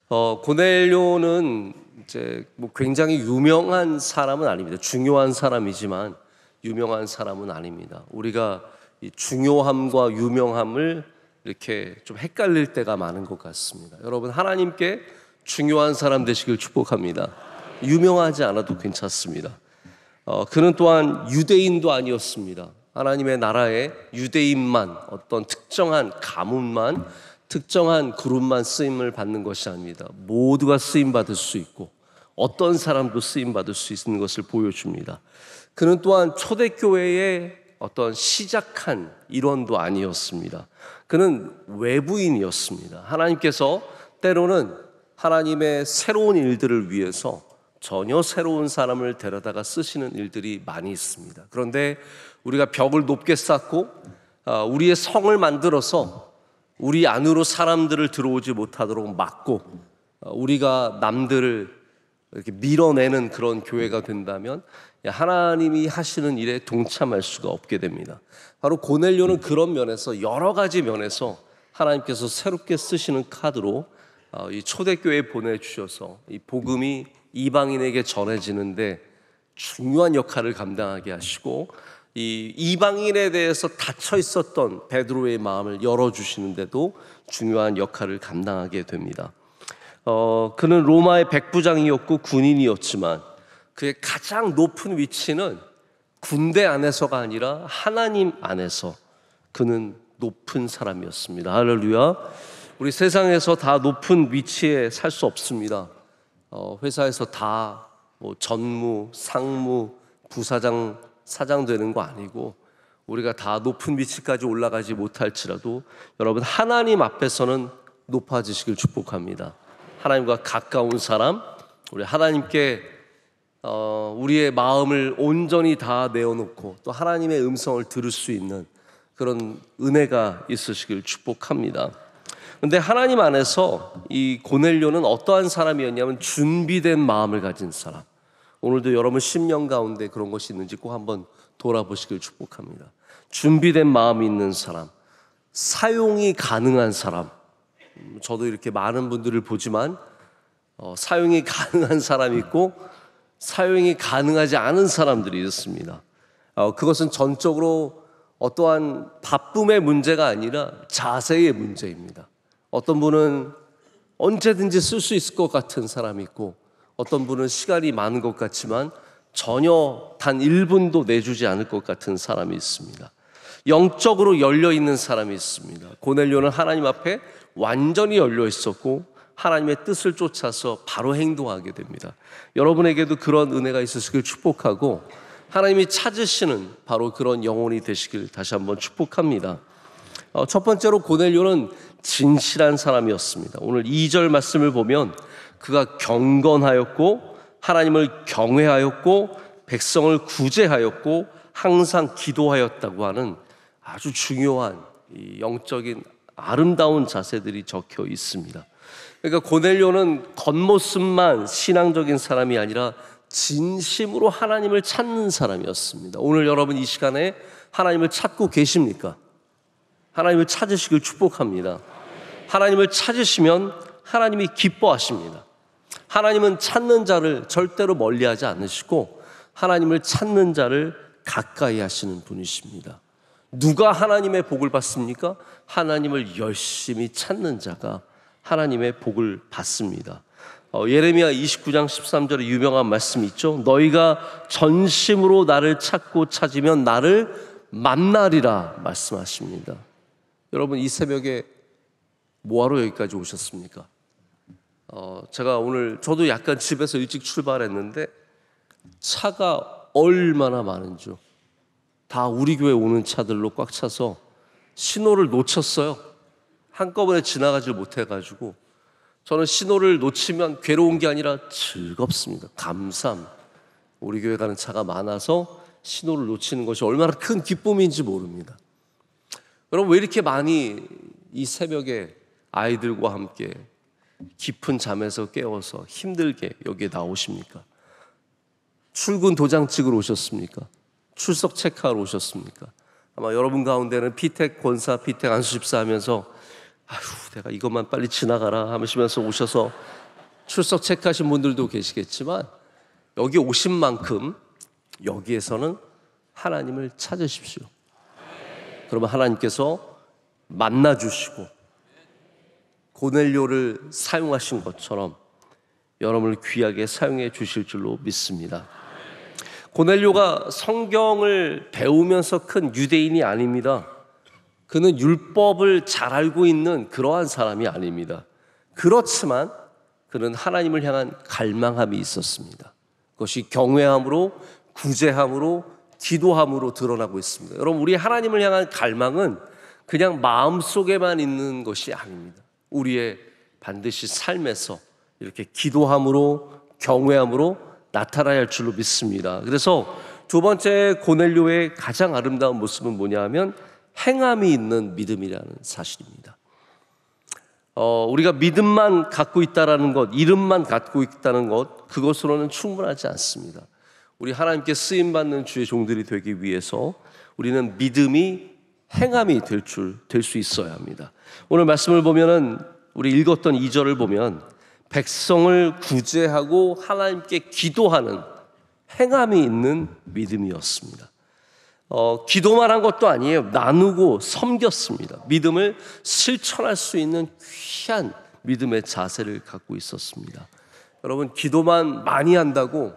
고넬료는 이제 뭐 굉장히 유명한 사람은 아닙니다. 중요한 사람이지만 유명한 사람은 아닙니다. 우리가 이 중요함과 유명함을 이렇게 좀 헷갈릴 때가 많은 것 같습니다. 여러분, 하나님께 중요한 사람 되시길 축복합니다. 유명하지 않아도 괜찮습니다. 그는 또한 유대인도 아니었습니다. 하나님의 나라에 유대인만, 어떤 특정한 가문만, 특정한 그룹만 쓰임을 받는 것이 아닙니다. 모두가 쓰임 받을 수 있고 어떤 사람도 쓰임 받을 수 있는 것을 보여줍니다. 그는 또한 초대교회의 어떤 시작한 일원도 아니었습니다. 그는 외부인이었습니다. 하나님께서 때로는 하나님의 새로운 일들을 위해서 전혀 새로운 사람을 데려다가 쓰시는 일들이 많이 있습니다. 그런데 우리가 벽을 높게 쌓고 우리의 성을 만들어서 우리 안으로 사람들을 들어오지 못하도록 막고 우리가 남들을 이렇게 밀어내는 그런 교회가 된다면 하나님이 하시는 일에 동참할 수가 없게 됩니다. 바로 고넬료는 그런 면에서, 여러 가지 면에서 하나님께서 새롭게 쓰시는 카드로 이 초대교회에 보내주셔서 이 복음이 이방인에게 전해지는데 중요한 역할을 감당하게 하시고, 이 이방인에 대해서 닫혀 있었던 베드로의 마음을 열어주시는데도 중요한 역할을 감당하게 됩니다. 그는 로마의 백부장이었고 군인이었지만 그의 가장 높은 위치는 군대 안에서가 아니라 하나님 안에서 그는 높은 사람이었습니다. 할렐루야. 우리 세상에서 다 높은 위치에 살 수 없습니다. 회사에서 다 뭐 전무, 상무, 부사장, 사장 되는 거 아니고 우리가 다 높은 위치까지 올라가지 못할지라도 여러분, 하나님 앞에서는 높아지시길 축복합니다. 하나님과 가까운 사람, 우리 하나님께 우리의 마음을 온전히 다 내어놓고 또 하나님의 음성을 들을 수 있는 그런 은혜가 있으시길 축복합니다. 그런데 하나님 안에서 이 고넬료는 어떠한 사람이었냐면 준비된 마음을 가진 사람. 오늘도 여러분 심령 가운데 그런 것이 있는지 꼭 한번 돌아보시길 축복합니다. 준비된 마음이 있는 사람, 사용이 가능한 사람. 저도 이렇게 많은 분들을 보지만 사용이 가능한 사람이 있고 사용이 가능하지 않은 사람들이 있습니다. 그것은 전적으로 어떠한 바쁨의 문제가 아니라 자세의 문제입니다. 어떤 분은 언제든지 쓸 수 있을 것 같은 사람이 있고 어떤 분은 시간이 많은 것 같지만 전혀 단 1분도 내주지 않을 것 같은 사람이 있습니다. 영적으로 열려있는 사람이 있습니다. 고넬료는 하나님 앞에 완전히 열려 있었고 하나님의 뜻을 쫓아서 바로 행동하게 됩니다. 여러분에게도 그런 은혜가 있으시길 축복하고 하나님이 찾으시는 바로 그런 영혼이 되시길 다시 한번 축복합니다. 첫 번째로 고넬료는 진실한 사람이었습니다. 오늘 2절 말씀을 보면 그가 경건하였고 하나님을 경외하였고 백성을 구제하였고 항상 기도하였다고 하는 아주 중요한 이 영적인 아름다운 자세들이 적혀 있습니다. 그러니까 고넬료는 겉모습만 신앙적인 사람이 아니라 진심으로 하나님을 찾는 사람이었습니다. 오늘 여러분 이 시간에 하나님을 찾고 계십니까? 하나님을 찾으시길 축복합니다. 하나님을 찾으시면 하나님이 기뻐하십니다. 하나님은 찾는 자를 절대로 멀리하지 않으시고 하나님을 찾는 자를 가까이 하시는 분이십니다. 누가 하나님의 복을 받습니까? 하나님을 열심히 찾는 자가 하나님의 복을 받습니다. 예레미야 29장 13절에 유명한 말씀이 있죠. 너희가 전심으로 나를 찾고 찾으면 나를 만나리라 말씀하십니다. 여러분, 이 새벽에 뭐하러 여기까지 오셨습니까? 제가 오늘 저도 약간 집에서 일찍 출발했는데 차가 얼마나 많은지요. 다 우리 교회 오는 차들로 꽉 차서 신호를 놓쳤어요. 한꺼번에 지나가질 못해가지고 저는 신호를 놓치면 괴로운 게 아니라 즐겁습니다. 감사합니다. 우리 교회 가는 차가 많아서 신호를 놓치는 것이 얼마나 큰 기쁨인지 모릅니다. 여러분, 왜 이렇게 많이 이 새벽에 아이들과 함께 깊은 잠에서 깨워서 힘들게 여기에 나오십니까? 출근 도장 찍으러 오셨습니까? 출석 체크하러 오셨습니까? 아마 여러분 가운데는 피택 권사, 피택 안수 집사 하면서 아휴, 내가 이것만 빨리 지나가라 하시면서 오셔서 출석 체크하신 분들도 계시겠지만, 여기 오신 만큼 여기에서는 하나님을 찾으십시오. 그러면 하나님께서 만나주시고 고넬료를 사용하신 것처럼 여러분을 귀하게 사용해 주실 줄로 믿습니다. 고넬료가 성경을 배우면서 큰 유대인이 아닙니다. 그는 율법을 잘 알고 있는 그러한 사람이 아닙니다. 그렇지만 그는 하나님을 향한 갈망함이 있었습니다. 그것이 경외함으로, 구제함으로, 기도함으로 드러나고 있습니다. 여러분, 우리 하나님을 향한 갈망은 그냥 마음속에만 있는 것이 아닙니다. 우리의 반드시 삶에서 이렇게 기도함으로, 경외함으로 나타나야 할 줄로 믿습니다. 그래서 두 번째 고넬료의 가장 아름다운 모습은 뭐냐 하면 행함이 있는 믿음이라는 사실입니다. 우리가 믿음만 갖고 있다는 것, 이름만 갖고 있다는 것, 그것으로는 충분하지 않습니다. 우리 하나님께 쓰임받는 주의 종들이 되기 위해서 우리는 믿음이 행함이 될 수 있어야 합니다. 오늘 말씀을 보면은, 우리 읽었던 2절을 보면 백성을 구제하고 하나님께 기도하는 행함이 있는 믿음이었습니다. 기도만 한 것도 아니에요. 나누고 섬겼습니다. 믿음을 실천할 수 있는 귀한 믿음의 자세를 갖고 있었습니다. 여러분, 기도만 많이 한다고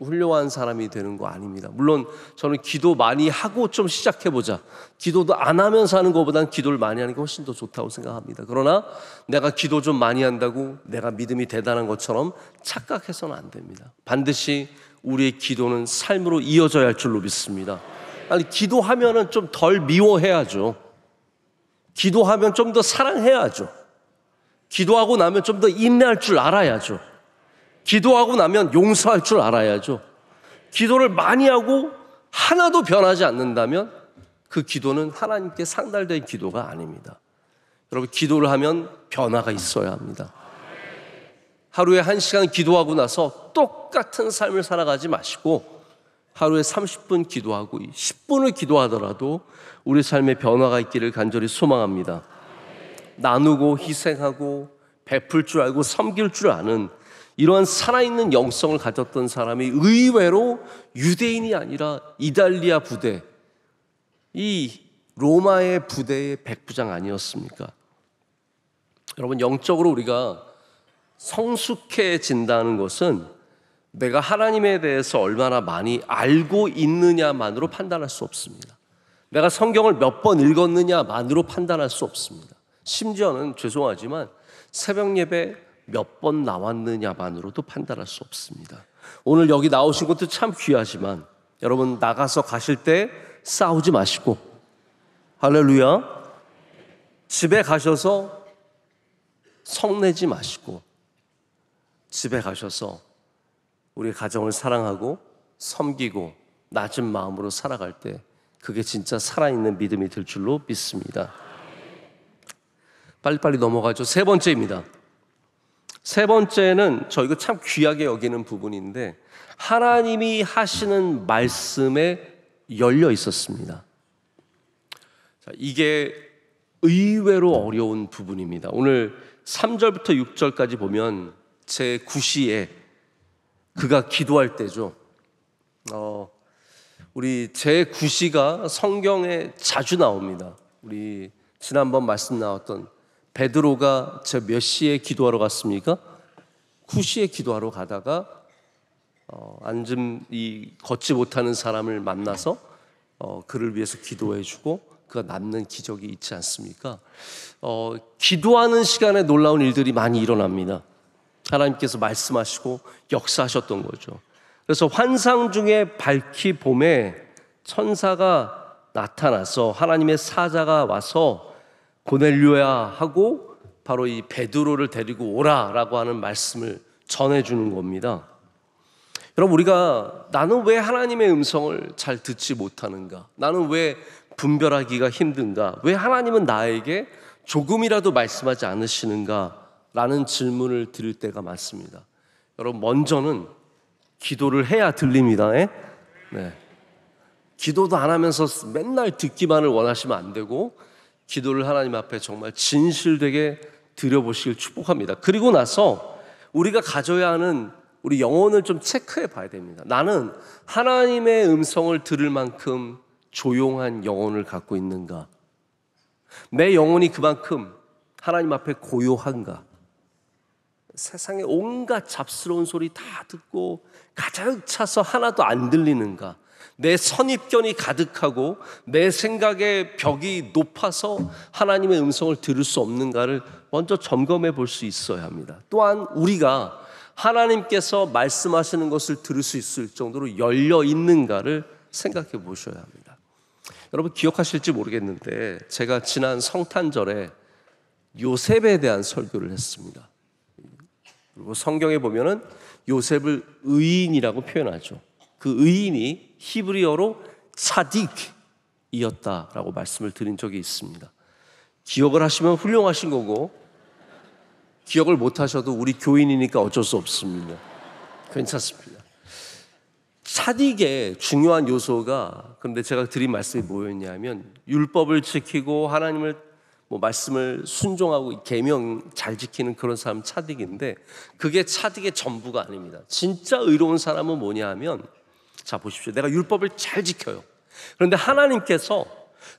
훌륭한 사람이 되는 거 아닙니다. 물론 저는 기도 많이 하고 좀 시작해보자, 기도도 안 하면서 하는 것보다는 기도를 많이 하는 게 훨씬 더 좋다고 생각합니다. 그러나 내가 기도 좀 많이 한다고 내가 믿음이 대단한 것처럼 착각해서는 안 됩니다. 반드시 우리의 기도는 삶으로 이어져야 할 줄로 믿습니다. 아니, 기도하면은 좀 덜 미워해야죠. 기도하면 좀 더 사랑해야죠. 기도하고 나면 좀 더 인내할 줄 알아야죠. 기도하고 나면 용서할 줄 알아야죠. 기도를 많이 하고 하나도 변하지 않는다면 그 기도는 하나님께 상달된 기도가 아닙니다. 여러분, 기도를 하면 변화가 있어야 합니다. 하루에 1시간 기도하고 나서 똑같은 삶을 살아가지 마시고 하루에 30분 기도하고 10분을 기도하더라도 우리 삶에 변화가 있기를 간절히 소망합니다. 나누고 희생하고 베풀 줄 알고 섬길 줄 아는 이러한 살아있는 영성을 가졌던 사람이 의외로 유대인이 아니라 이달리아 부대, 이 로마의 부대의 백부장 아니었습니까? 여러분, 영적으로 우리가 성숙해진다는 것은 내가 하나님에 대해서 얼마나 많이 알고 있느냐만으로 판단할 수 없습니다. 내가 성경을 몇 번 읽었느냐만으로 판단할 수 없습니다. 심지어는 죄송하지만 새벽 예배 몇 번 나왔느냐만으로도 판단할 수 없습니다. 오늘 여기 나오신 것도 참 귀하지만 여러분, 나가서 가실 때 싸우지 마시고, 할렐루야, 집에 가셔서 성내지 마시고, 집에 가셔서 우리 가정을 사랑하고 섬기고 낮은 마음으로 살아갈 때 그게 진짜 살아있는 믿음이 될 줄로 믿습니다. 빨리빨리 넘어가죠. 세 번째입니다. 세 번째는 저희가 참 귀하게 여기는 부분인데, 하나님이 하시는 말씀에 열려 있었습니다. 자, 이게 의외로 어려운 부분입니다. 오늘 3절부터 6절까지 보면 제 구시에 그가 기도할 때죠. 우리 제 구시가 성경에 자주 나옵니다. 우리 지난번 말씀 나왔던 베드로가 저 몇 시에 기도하러 갔습니까? 9시에 기도하러 가다가 이 걷지 못하는 사람을 만나서 그를 위해서 기도해주고 그가 낫는 기적이 있지 않습니까? 기도하는 시간에 놀라운 일들이 많이 일어납니다. 하나님께서 말씀하시고 역사하셨던 거죠. 그래서 환상 중에 밝히 봄에 천사가 나타나서 하나님의 사자가 와서 고넬료야 하고 바로 이 베드로를 데리고 오라라고 하는 말씀을 전해주는 겁니다. 여러분, 우리가 나는 왜 하나님의 음성을 잘 듣지 못하는가? 나는 왜 분별하기가 힘든가? 왜 하나님은 나에게 조금이라도 말씀하지 않으시는가? 라는 질문을 드릴 때가 많습니다. 여러분, 먼저는 기도를 해야 들립니다. 네. 기도도 안 하면서 맨날 듣기만을 원하시면 안 되고, 기도를 하나님 앞에 정말 진실되게 드려보시길 축복합니다. 그리고 나서 우리가 가져야 하는 우리 영혼을 좀 체크해 봐야 됩니다. 나는 하나님의 음성을 들을 만큼 조용한 영혼을 갖고 있는가? 내 영혼이 그만큼 하나님 앞에 고요한가? 세상에 온갖 잡스러운 소리 다 듣고 가득 차서 하나도 안 들리는가? 내 선입견이 가득하고 내 생각의 벽이 높아서 하나님의 음성을 들을 수 없는가를 먼저 점검해 볼 수 있어야 합니다. 또한 우리가 하나님께서 말씀하시는 것을 들을 수 있을 정도로 열려 있는가를 생각해 보셔야 합니다. 여러분 기억하실지 모르겠는데 제가 지난 성탄절에 요셉에 대한 설교를 했습니다. 그리고 성경에 보면은 요셉을 의인이라고 표현하죠. 그 의인이 히브리어로 차딕이었다라고 말씀을 드린 적이 있습니다. 기억을 하시면 훌륭하신 거고 기억을 못하셔도 우리 교인이니까 어쩔 수 없습니다. 괜찮습니다. 차딕의 중요한 요소가, 그런데 제가 드린 말씀이 뭐였냐면 율법을 지키고 하나님을 말씀을 순종하고 계명 잘 지키는 그런 사람 차딕인데, 그게 차딕의 전부가 아닙니다. 진짜 의로운 사람은 뭐냐 하면, 자 보십시오. 내가 율법을 잘 지켜요. 그런데 하나님께서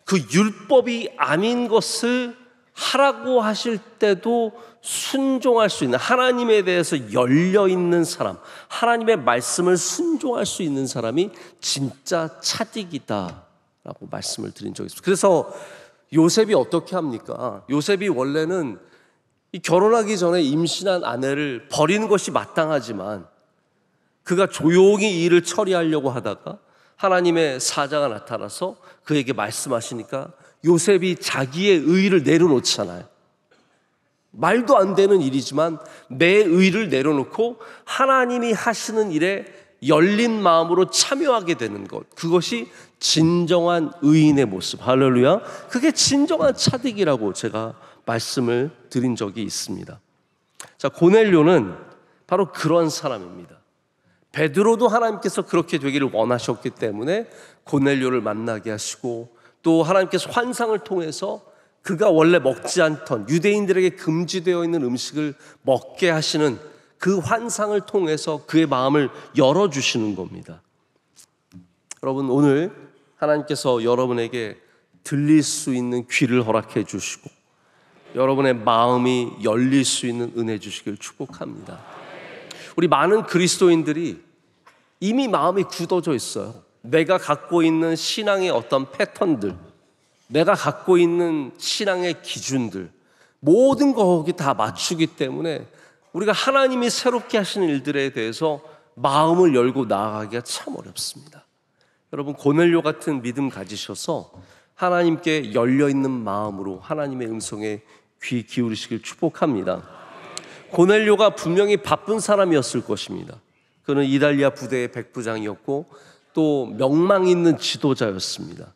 그 율법이 아닌 것을 하라고 하실 때도 순종할 수 있는, 하나님에 대해서 열려있는 사람, 하나님의 말씀을 순종할 수 있는 사람이 진짜 차딕이다 라고 말씀을 드린 적이 있습니다. 그래서 요셉이 어떻게 합니까? 요셉이 원래는 결혼하기 전에 임신한 아내를 버리는 것이 마땅하지만 그가 조용히 일을 처리하려고 하다가 하나님의 사자가 나타나서 그에게 말씀하시니까 요셉이 자기의 의를 내려놓잖아요. 말도 안 되는 일이지만 내 의를 내려놓고 하나님이 하시는 일에 열린 마음으로 참여하게 되는 것, 그것이 진정한 의인의 모습. 할렐루야. 그게 진정한 차딕이라고 제가 말씀을 드린 적이 있습니다. 자, 고넬료는 바로 그런 사람입니다. 베드로도 하나님께서 그렇게 되기를 원하셨기 때문에 고넬료를 만나게 하시고, 또 하나님께서 환상을 통해서 그가 원래 먹지 않던 유대인들에게 금지되어 있는 음식을 먹게 하시는 그 환상을 통해서 그의 마음을 열어주시는 겁니다. 여러분, 오늘 하나님께서 여러분에게 들릴 수 있는 귀를 허락해 주시고 여러분의 마음이 열릴 수 있는 은혜 주시길 축복합니다. 우리 많은 그리스도인들이 이미 마음이 굳어져 있어요. 내가 갖고 있는 신앙의 어떤 패턴들, 내가 갖고 있는 신앙의 기준들, 모든 거기 다 맞추기 때문에 우리가 하나님이 새롭게 하시는 일들에 대해서 마음을 열고 나아가기가 참 어렵습니다. 여러분, 고넬료 같은 믿음 가지셔서 하나님께 열려있는 마음으로 하나님의 음성에 귀 기울이시길 축복합니다. 고넬료가 분명히 바쁜 사람이었을 것입니다. 그는 이달리아 부대의 백부장이었고 또 명망 있는 지도자였습니다.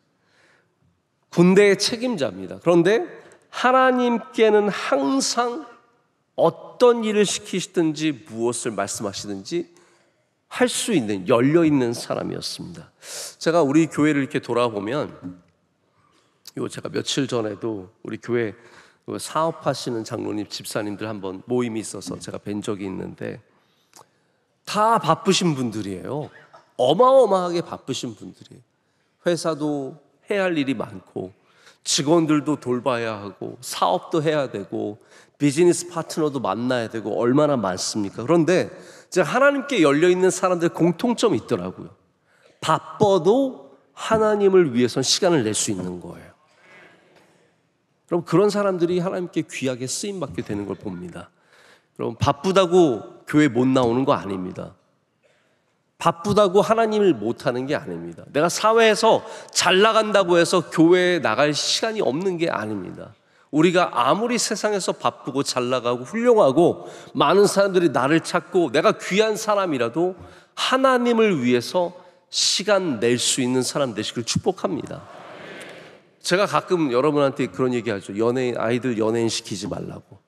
군대의 책임자입니다. 그런데 하나님께는 항상 어떤 일을 시키시든지 무엇을 말씀하시든지 할 수 있는, 열려있는 사람이었습니다. 제가 우리 교회를 이렇게 돌아보면, 제가 며칠 전에도 우리 교회 사업하시는 장로님, 집사님들 한번 모임이 있어서 제가 뵌 적이 있는데 다 바쁘신 분들이에요. 어마어마하게 바쁘신 분들이에요. 회사도 해야 할 일이 많고 직원들도 돌봐야 하고 사업도 해야 되고 비즈니스 파트너도 만나야 되고 얼마나 많습니까? 그런데 제가 하나님께 열려있는 사람들 공통점이 있더라고요. 바빠도 하나님을 위해선 시간을 낼 수 있는 거예요. 그럼 그런 사람들이 하나님께 귀하게 쓰임받게 되는 걸 봅니다. 여러분, 바쁘다고 교회 못 나오는 거 아닙니다. 바쁘다고 하나님을 못하는 게 아닙니다. 내가 사회에서 잘 나간다고 해서 교회에 나갈 시간이 없는 게 아닙니다. 우리가 아무리 세상에서 바쁘고 잘 나가고 훌륭하고 많은 사람들이 나를 찾고 내가 귀한 사람이라도 하나님을 위해서 시간 낼 수 있는 사람 되시길 축복합니다. 제가 가끔 여러분한테 그런 얘기하죠. 아이들 연예인 시키지 말라고.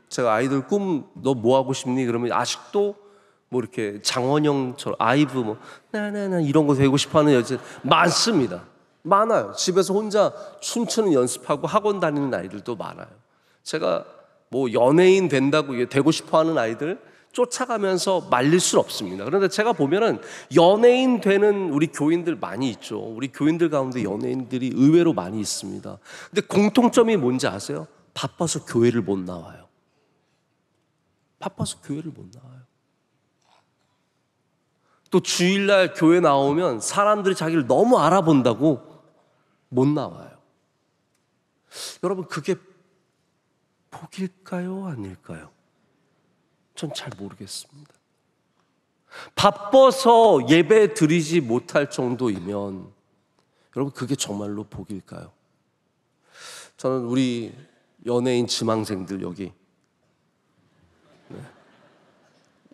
제가 아이들 꿈 너 뭐 하고 싶니? 그러면 아직도 이렇게 장원영처럼 아이브 나나나 이런 거 되고 싶어하는 여자 많습니다. 많아요. 집에서 혼자 춤추는 연습하고 학원 다니는 아이들도 많아요. 제가 뭐 연예인 된다고 되고 싶어 하는 아이들 쫓아가면서 말릴 수는 없습니다. 그런데 제가 보면은 연예인 되는 우리 교인들 많이 있죠. 우리 교인들 가운데 연예인들이 의외로 많이 있습니다. 근데 공통점이 뭔지 아세요? 바빠서 교회를 못 나와요. 바빠서 교회를 못 나와요. 또 주일날 교회 나오면 사람들이 자기를 너무 알아본다고 못 나와요. 여러분, 그게 복일까요? 아닐까요? 전 잘 모르겠습니다. 바빠서 예배 드리지 못할 정도이면 여러분, 그게 정말로 복일까요? 저는 우리 연예인 지망생들 여기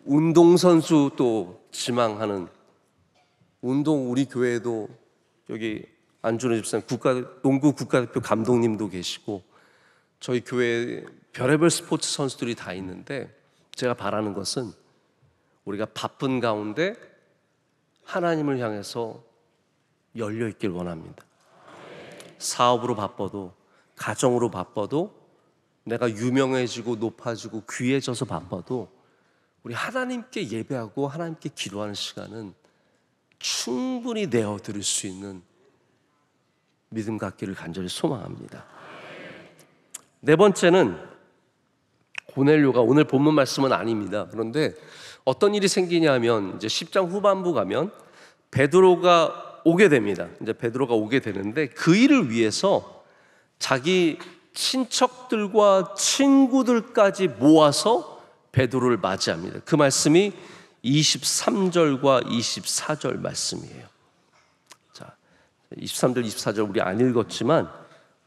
운동선수 또 지망하는 우리 교회에도 여기 안준호 집사님 농구 국가대표 감독님도 계시고 저희 교회에 별의별 스포츠 선수들이 다 있는데 제가 바라는 것은 우리가 바쁜 가운데 하나님을 향해서 열려 있길 원합니다. 사업으로 바빠도 가정으로 바빠도 내가 유명해지고 높아지고 귀해져서 바빠도 우리 하나님께 예배하고 하나님께 기도하는 시간은 충분히 내어드릴 수 있는 믿음 갖기를 간절히 소망합니다. 네 번째는 고넬료가 오늘 본문 말씀은 아닙니다. 그런데 어떤 일이 생기냐면 이제 10장 후반부 가면 베드로가 오게 됩니다. 이제 베드로가 오게 되는데 그 일을 위해서 자기 친척들과 친구들까지 모아서 베드로를 맞이합니다. 그 말씀이 23절과 24절 말씀이에요. 자, 23절, 24절 우리 안 읽었지만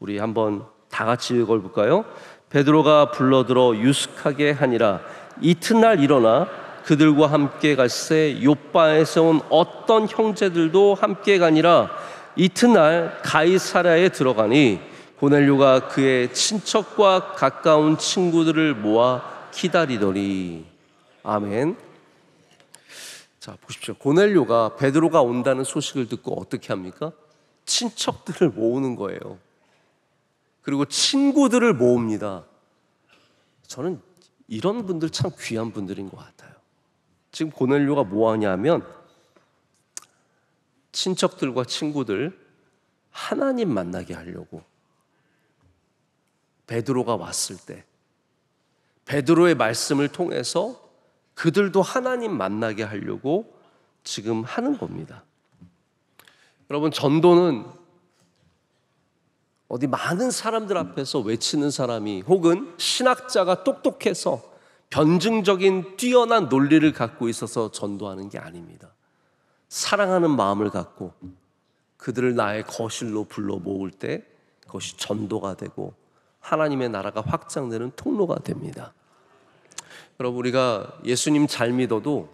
우리 한번 다 같이 읽어볼까요? 베드로가 불러들어 유숙하게 하니라. 이튿날 일어나 그들과 함께 갈새 욥바에서 온 어떤 형제들도 함께 가니라. 이튿날 가이사랴에 들어가니 고넬료가 그의 친척과 가까운 친구들을 모아 기다리더니. 아멘. 자, 보십시오. 고넬료가 베드로가 온다는 소식을 듣고 어떻게 합니까? 친척들을 모으는 거예요. 그리고 친구들을 모읍니다. 저는 이런 분들 참 귀한 분들인 것 같아요. 지금 고넬료가 뭐 하냐면 친척들과 친구들 하나님 만나게 하려고 베드로가 왔을 때 베드로의 말씀을 통해서 그들도 하나님 만나게 하려고 지금 하는 겁니다. 여러분, 전도는 어디 많은 사람들 앞에서 외치는 사람이 혹은 신학자가 똑똑해서 변증적인 뛰어난 논리를 갖고 있어서 전도하는 게 아닙니다. 사랑하는 마음을 갖고 그들을 나의 거실로 불러 모을 때 그것이 전도가 되고 하나님의 나라가 확장되는 통로가 됩니다. 여러분, 우리가 예수님 잘 믿어도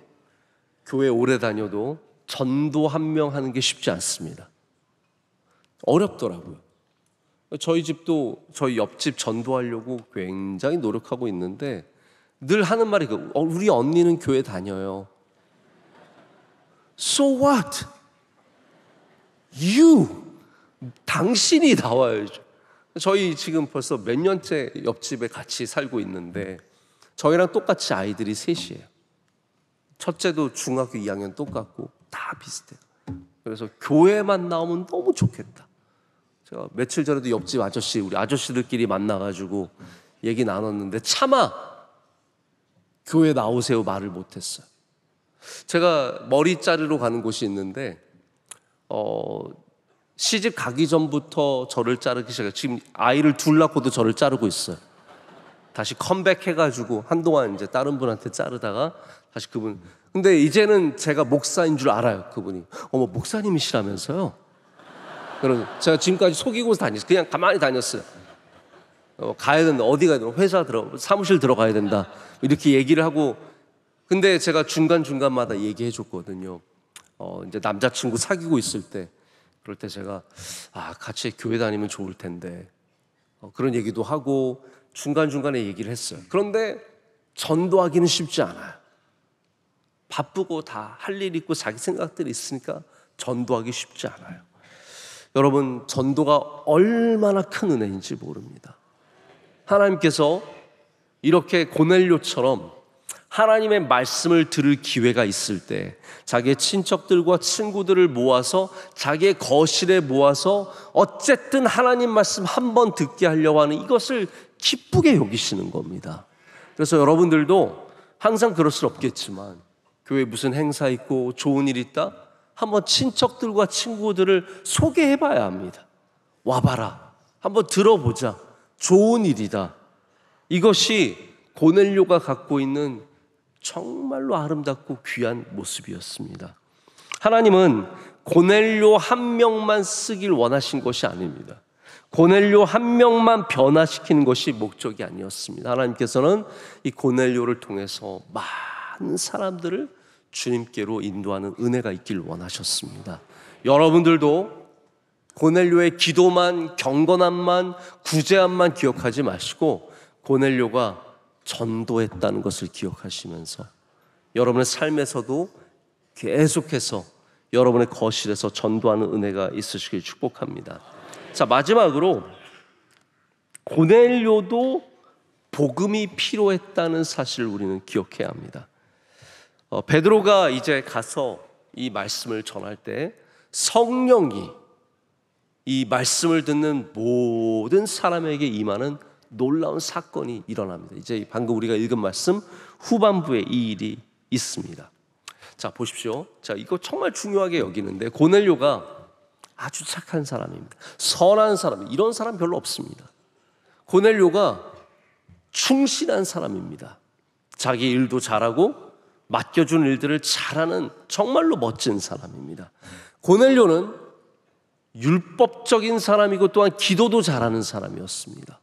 교회 오래 다녀도 전도 한 명 하는 게 쉽지 않습니다. 어렵더라고요. 저희 집도 저희 옆집 전도하려고 굉장히 노력하고 있는데 늘 하는 말이 우리 언니는 교회 다녀요. So what? 당신이 나와야죠. 저희 지금 벌써 몇 년째 옆집에 같이 살고 있는데 저희랑 똑같이 아이들이 셋이에요. 첫째도 중학교 2학년 똑같고 다 비슷해요. 그래서 교회만 나오면 너무 좋겠다. 제가 며칠 전에도 옆집 아저씨, 우리 아저씨들끼리 만나가지고 얘기 나눴는데 차마 교회 나오세요 말을 못했어요. 제가 머리 자르러 가는 곳이 있는데 시집 가기 전부터 저를 자르기 시작해요. 지금 아이를 둘 낳고도 저를 자르고 있어요. 다시 컴백해가지고 한동안 이제 다른 분한테 자르다가 다시 그분. 근데 이제는 제가 목사인 줄 알아요. 그분이. 어머, 목사님이시라면서요? 그래서 제가 지금까지 속이고 다녔어요. 그냥 가만히 다녔어요. 가야 된다. 어디 가야 된다. 회사 사무실 들어가야 된다. 이렇게 얘기를 하고. 근데 제가 중간중간마다 얘기해 줬거든요. 이제 남자친구 사귀고 있을 때. 그럴 때 제가 같이 교회 다니면 좋을 텐데. 그런 얘기도 하고 중간중간에 얘기를 했어요. 그런데 전도하기는 쉽지 않아요. 바쁘고 다 할 일 있고 자기 생각들이 있으니까 전도하기 쉽지 않아요. 여러분, 전도가 얼마나 큰 은혜인지 모릅니다. 하나님께서 이렇게 고넬료처럼 하나님의 말씀을 들을 기회가 있을 때 자기의 친척들과 친구들을 모아서 자기의 거실에 모아서 어쨌든 하나님 말씀 한 번 듣게 하려고 하는 이것을 기쁘게 여기시는 겁니다. 그래서 여러분들도 항상 그럴 수 없겠지만 교회에 무슨 행사 있고 좋은 일 있다? 한번 친척들과 친구들을 소개해봐야 합니다. 와봐라. 한번 들어보자. 좋은 일이다. 이것이 고넬료가 갖고 있는 정말로 아름답고 귀한 모습이었습니다. 하나님은 고넬료 한 명만 쓰길 원하신 것이 아닙니다. 고넬료 한 명만 변화시키는 것이 목적이 아니었습니다. 하나님께서는 이 고넬료를 통해서 많은 사람들을 주님께로 인도하는 은혜가 있길 원하셨습니다. 여러분들도 고넬료의 기도만, 경건함만, 구제함만 기억하지 마시고 고넬료가 전도했다는 것을 기억하시면서 여러분의 삶에서도 계속해서 여러분의 거실에서 전도하는 은혜가 있으시길 축복합니다. 자, 마지막으로 고넬료도 복음이 필요했다는 사실을 우리는 기억해야 합니다. 베드로가 이제 가서 이 말씀을 전할 때 성령이 이 말씀을 듣는 모든 사람에게 임하는 놀라운 사건이 일어납니다. 이제 방금 우리가 읽은 말씀 후반부에 이 일이 있습니다. 자, 보십시오. 자, 이거 정말 중요하게 여기는데 고넬료가 아주 착한 사람입니다. 선한 사람, 이런 사람 별로 없습니다. 고넬료가 충실한 사람입니다. 자기 일도 잘하고 맡겨준 일들을 잘하는 정말로 멋진 사람입니다. 고넬료는 율법적인 사람이고 또한 기도도 잘하는 사람이었습니다.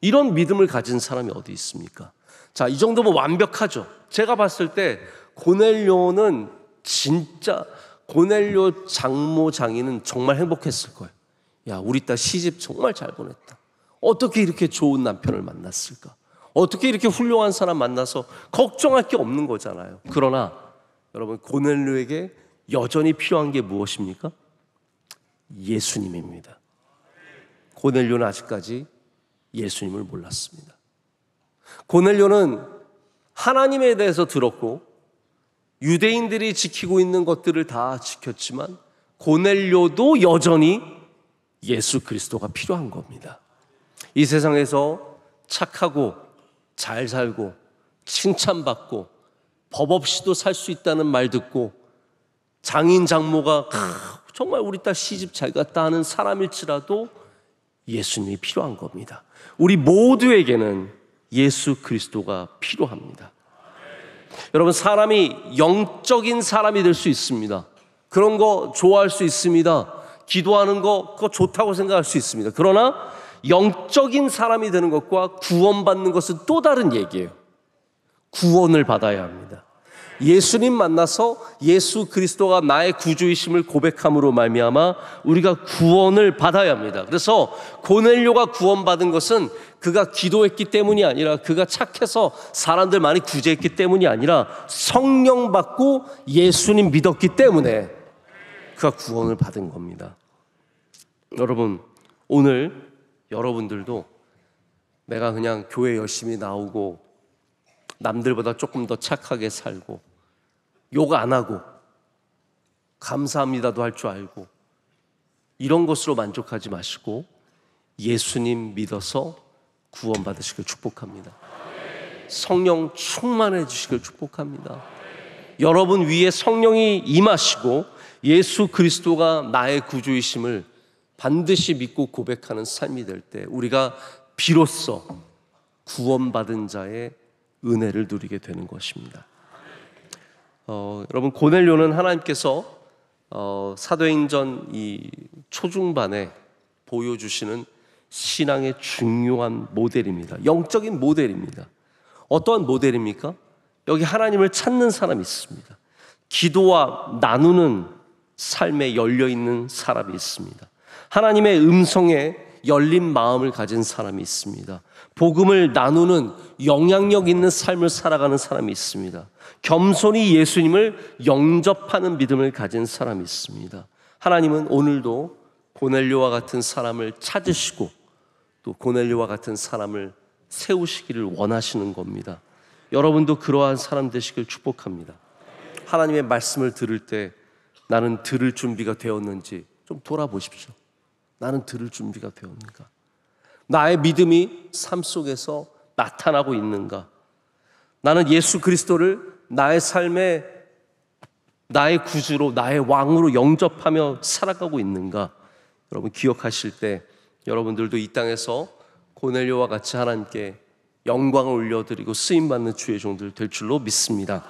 이런 믿음을 가진 사람이 어디 있습니까? 자, 이 정도면 완벽하죠. 제가 봤을 때 고넬료는 진짜 고넬료 장모 장인은 정말 행복했을 거예요. 야, 우리 딸 시집 정말 잘 보냈다. 어떻게 이렇게 좋은 남편을 만났을까? 어떻게 이렇게 훌륭한 사람 만나서 걱정할 게 없는 거잖아요. 그러나 여러분, 고넬료에게 여전히 필요한 게 무엇입니까? 예수님입니다. 고넬료는 아직까지 예수님을 몰랐습니다. 고넬료는 하나님에 대해서 들었고 유대인들이 지키고 있는 것들을 다 지켰지만 고넬료도 여전히 예수 그리스도가 필요한 겁니다. 이 세상에서 착하고 잘 살고 칭찬받고 법 없이도 살 수 있다는 말 듣고 장인 장모가 정말 우리 딸 시집 잘 갔다 하는 사람일지라도 예수님이 필요한 겁니다. 우리 모두에게는 예수 그리스도가 필요합니다. 여러분, 사람이 영적인 사람이 될 수 있습니다. 그런 거 좋아할 수 있습니다. 기도하는 거 그거 좋다고 생각할 수 있습니다. 그러나 영적인 사람이 되는 것과 구원받는 것은 또 다른 얘기예요. 구원을 받아야 합니다. 예수님 만나서 예수 그리스도가 나의 구주이심을 고백함으로 말미암아 우리가 구원을 받아야 합니다. 그래서 고넬료가 구원받은 것은 그가 기도했기 때문이 아니라 그가 착해서 사람들 많이 구제했기 때문이 아니라 성령 받고 예수님 믿었기 때문에 그가 구원을 받은 겁니다. 여러분, 오늘 여러분들도 내가 그냥 교회 열심히 나오고 남들보다 조금 더 착하게 살고 욕 안 하고 감사합니다도 할 줄 알고 이런 것으로 만족하지 마시고 예수님 믿어서 구원받으시길 축복합니다. 성령 충만해 주시길 축복합니다. 여러분 위에 성령이 임하시고 예수 그리스도가 나의 구주이심을 반드시 믿고 고백하는 삶이 될 때 우리가 비로소 구원받은 자의 은혜를 누리게 되는 것입니다. 여러분, 고넬료는 하나님께서 사도행전 이 초중반에 보여주시는 신앙의 중요한 모델입니다. 영적인 모델입니다. 어떠한 모델입니까? 여기 하나님을 찾는 사람이 있습니다. 기도와 나누는 삶에 열려있는 사람이 있습니다. 하나님의 음성에 열린 마음을 가진 사람이 있습니다. 복음을 나누는 영향력 있는 삶을 살아가는 사람이 있습니다. 겸손히 예수님을 영접하는 믿음을 가진 사람이 있습니다. 하나님은 오늘도 고넬료와 같은 사람을 찾으시고 또 고넬료와 같은 사람을 세우시기를 원하시는 겁니다. 여러분도 그러한 사람 되시길 축복합니다. 하나님의 말씀을 들을 때 나는 들을 준비가 되었는지 좀 돌아보십시오. 나는 들을 준비가 되었는가? 나의 믿음이 삶 속에서 나타나고 있는가? 나는 예수 그리스도를 나의 삶에 나의 구주로, 나의 왕으로 영접하며 살아가고 있는가? 여러분 기억하실 때 여러분들도 이 땅에서 고넬료와 같이 하나님께 영광을 올려드리고 쓰임받는 주의 종들 될 줄로 믿습니다.